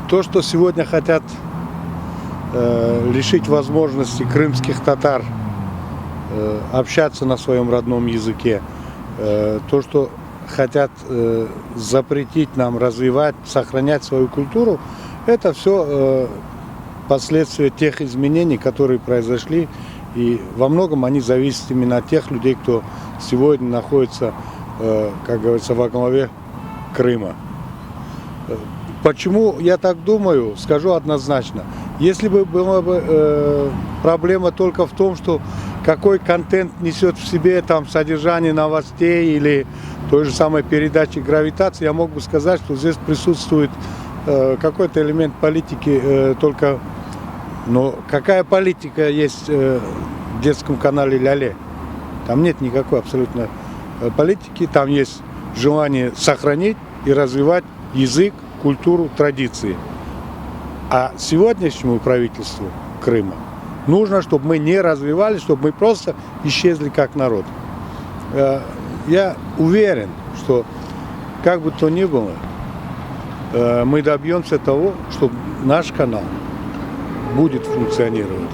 То, что сегодня хотят лишить возможности крымских татар общаться на своем родном языке, то, что хотят запретить нам развивать, сохранять свою культуру, это все последствия тех изменений, которые произошли. И во многом они зависят именно от тех людей, кто сегодня находится, как говорится, во главе Крыма. Почему я так думаю, скажу однозначно. Если бы была бы проблема только в том, что какой контент несет в себе там содержание новостей или той же самой передачи «Гравитации», я мог бы сказать, что здесь присутствует какой-то элемент политики только. Но какая политика есть в детском канале «Ля-Ле»? Там нет никакой абсолютно политики, там есть желание сохранить и развивать язык, культуру, традиции. А сегодняшнему правительству Крыма нужно, чтобы мы не развивались, чтобы мы просто исчезли как народ. Я уверен, что как бы то ни было, мы добьемся того, что наш канал будет функционировать.